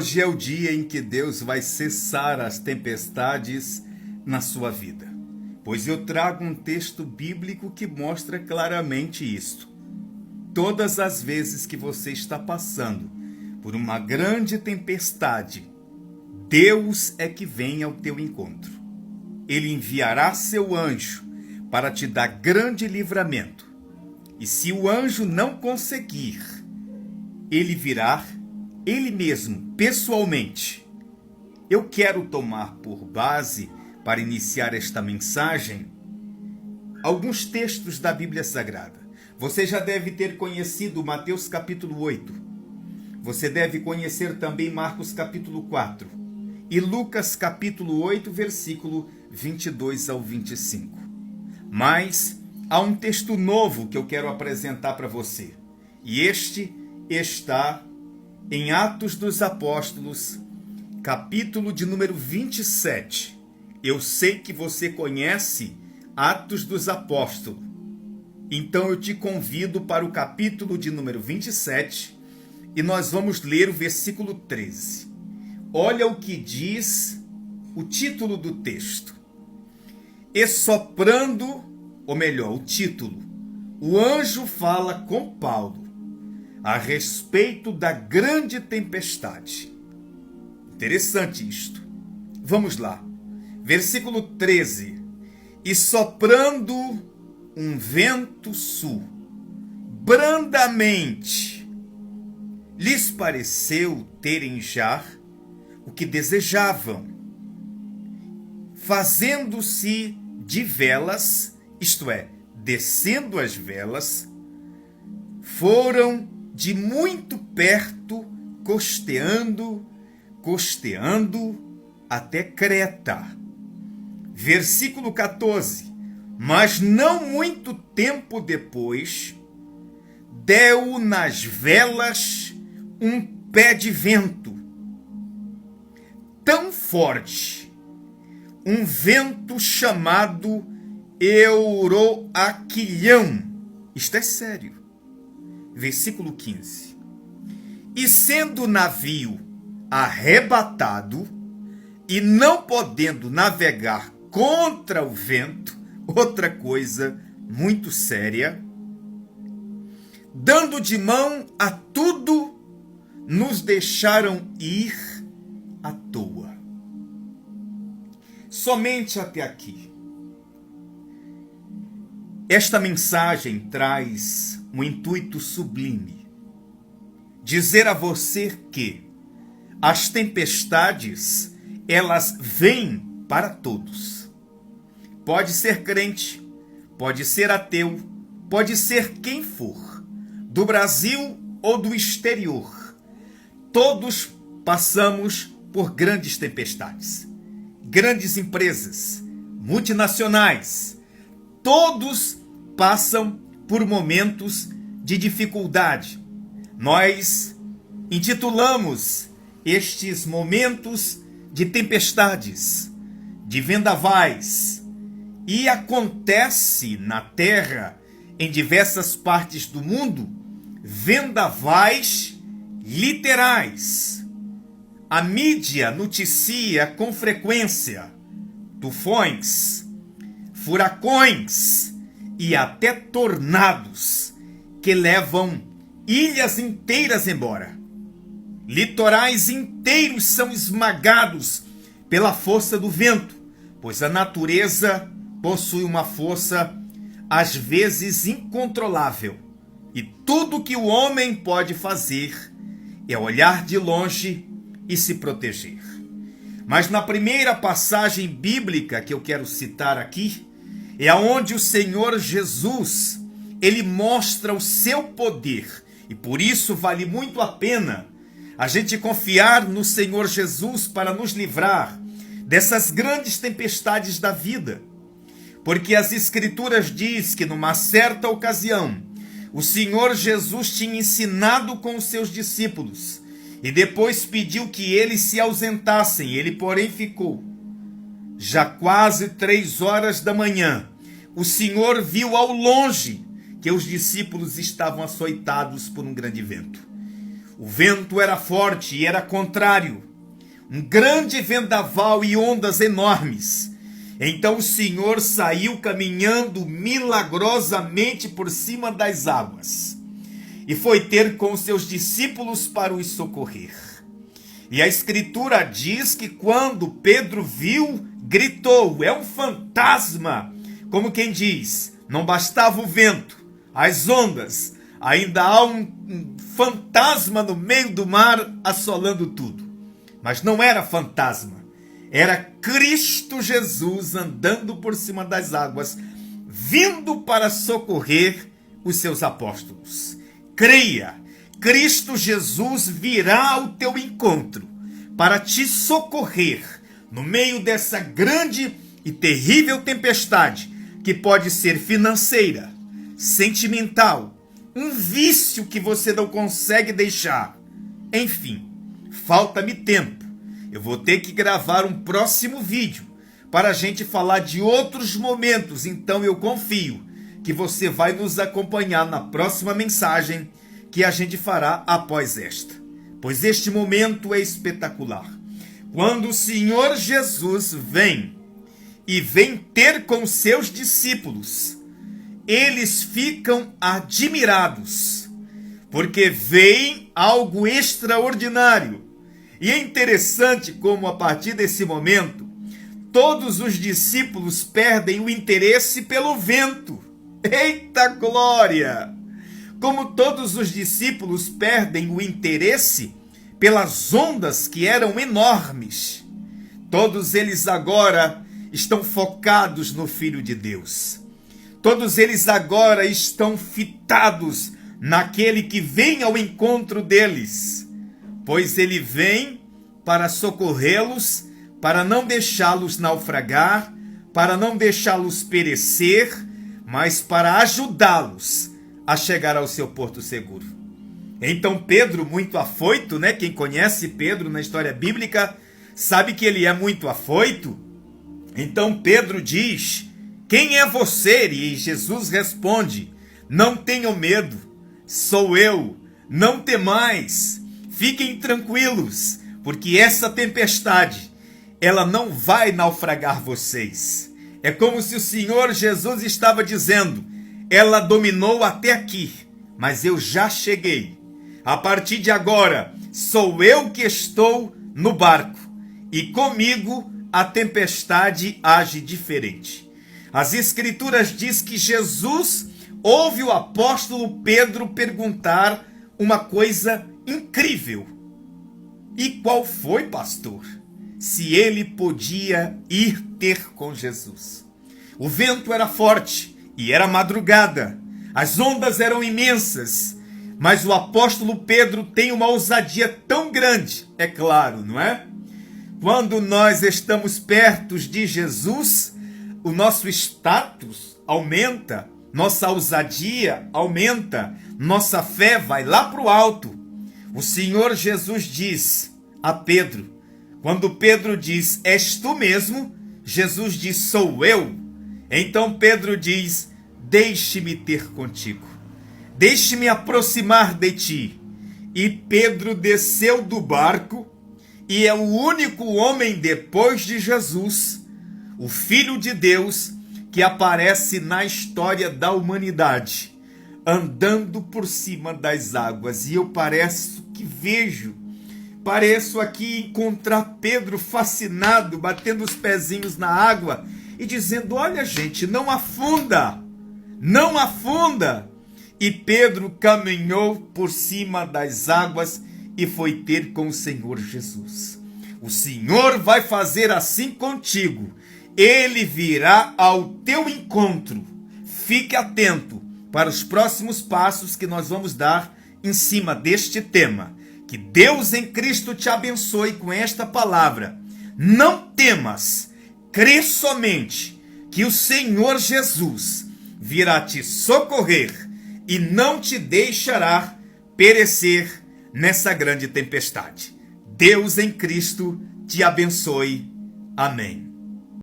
Hoje é o dia em que Deus vai cessar as tempestades na sua vida, pois eu trago um texto bíblico que mostra claramente isto. Todas as vezes que você está passando por uma grande tempestade, Deus é que vem ao teu encontro. Ele enviará seu anjo para te dar grande livramento. E se o anjo não conseguir, ele virá ele mesmo, pessoalmente. Eu quero tomar por base, para iniciar esta mensagem, alguns textos da Bíblia Sagrada. Você já deve ter conhecido Mateus capítulo 8. Você deve conhecer também Marcos capítulo 4. E Lucas capítulo 8, versículo 22 ao 25. Mas há um texto novo que eu quero apresentar para você. E este está em Atos dos Apóstolos, capítulo de número 27. Eu sei que você conhece Atos dos Apóstolos. Então eu te convido para o capítulo de número 27 e nós vamos ler o versículo 13. Olha o que diz o título do texto. E soprando, ou melhor, o título, o anjo fala com Paulo a respeito da grande tempestade. Interessante isto. Vamos lá. Versículo 13. E soprando um vento sul, brandamente, lhes pareceu terem já o que desejavam, fazendo-se de velas, isto é, descendo as velas, foram de muito perto, costeando até Creta. Versículo 14. Mas não muito tempo depois, deu nas velas um pé de vento tão forte, um vento chamado Euroaquilhão. Isto é sério. Versículo 15. E sendo o navio arrebatado, e não podendo navegar contra o vento, outra coisa muito séria, dando de mão a tudo, nos deixaram ir à toa. Somente até aqui. Esta mensagem traz um intuito sublime. Dizer a você que as tempestades, elas vêm para todos. Pode ser crente, pode ser ateu, pode ser quem for, do Brasil ou do exterior. Todos passamos por grandes tempestades. Grandes empresas, multinacionais, todos passam por momentos de dificuldade. Nós intitulamos estes momentos de tempestades, de vendavais, e acontece na Terra, em diversas partes do mundo, vendavais literais. A mídia noticia com frequência tufões, furacões e até tornados que levam ilhas inteiras embora. Litorais inteiros são esmagados pela força do vento, pois a natureza possui uma força às vezes incontrolável. E tudo que o homem pode fazer é olhar de longe e se proteger. Mas na primeira passagem bíblica que eu quero citar aqui, é aonde o Senhor Jesus, ele mostra o seu poder. E por isso vale muito a pena a gente confiar no Senhor Jesus para nos livrar dessas grandes tempestades da vida. Porque as Escrituras diz que numa certa ocasião, o Senhor Jesus tinha ensinado com os seus discípulos e depois pediu que eles se ausentassem. Ele, porém, ficou. Já quase 3 horas da manhã, o Senhor viu ao longe que os discípulos estavam açoitados por um grande vento. O vento era forte e era contrário, um grande vendaval e ondas enormes. Então o Senhor saiu caminhando milagrosamente por cima das águas e foi ter com seus discípulos para os socorrer. E a Escritura diz que quando Pedro viu, gritou: é um fantasma! Como quem diz, não bastava o vento, as ondas, ainda há um fantasma no meio do mar assolando tudo. Mas não era fantasma, era Cristo Jesus andando por cima das águas, vindo para socorrer os seus apóstolos. Creia, Cristo Jesus virá ao teu encontro para te socorrer no meio dessa grande e terrível tempestade que pode ser financeira, sentimental, um vício que você não consegue deixar. Enfim, falta-me tempo. Eu vou ter que gravar um próximo vídeo para a gente falar de outros momentos, então eu confio que você vai nos acompanhar na próxima mensagem que a gente fará após esta. Pois este momento é espetacular. Quando o Senhor Jesus vem ter com seus discípulos, eles ficam admirados, porque veem algo extraordinário. E é interessante como a partir desse momento, todos os discípulos perdem o interesse pelo vento. Eita glória! Como todos os discípulos perdem o interesse pelas ondas que eram enormes. Todos eles agora estão focados no Filho de Deus. Todos eles agora estão fitados naquele que vem ao encontro deles, pois ele vem para socorrê-los, para não deixá-los naufragar, para não deixá-los perecer, mas para ajudá-los a chegar ao seu porto seguro. Então Pedro, muito afoito, né? Quem conhece Pedro na história bíblica sabe que ele é muito afoito. Então Pedro diz: quem é você? E Jesus responde: não tenham medo, sou eu, não temais, fiquem tranquilos, porque essa tempestade, ela não vai naufragar vocês. É como se o Senhor Jesus estava dizendo: ela dominou até aqui, mas eu já cheguei. A partir de agora, sou eu que estou no barco, e comigo a tempestade age diferente. As Escrituras diz que Jesus ouve o apóstolo Pedro perguntar uma coisa incrível. E qual foi, pastor? Se ele podia ir ter com Jesus. O vento era forte e era madrugada. As ondas eram imensas. Mas o apóstolo Pedro tem uma ousadia tão grande, é claro, não é? Quando nós estamos perto de Jesus, o nosso status aumenta, nossa ousadia aumenta, nossa fé vai lá para o alto. O Senhor Jesus diz a Pedro, quando Pedro diz: és tu mesmo? Jesus diz: sou eu. Então Pedro diz: deixe-me ter contigo. Deixe-me aproximar de ti. E Pedro desceu do barco e é o único homem depois de Jesus, o Filho de Deus, que aparece na história da humanidade, andando por cima das águas. E eu pareço aqui encontrar Pedro fascinado, batendo os pezinhos na água e dizendo: olha gente, não afunda, não afunda. E Pedro caminhou por cima das águas e foi ter com o Senhor Jesus. O Senhor vai fazer assim contigo. Ele virá ao teu encontro. Fique atento para os próximos passos que nós vamos dar em cima deste tema. Que Deus em Cristo te abençoe com esta palavra. Não temas, crê somente que o Senhor Jesus virá te socorrer e não te deixará perecer nessa grande tempestade. Deus em Cristo te abençoe. Amém.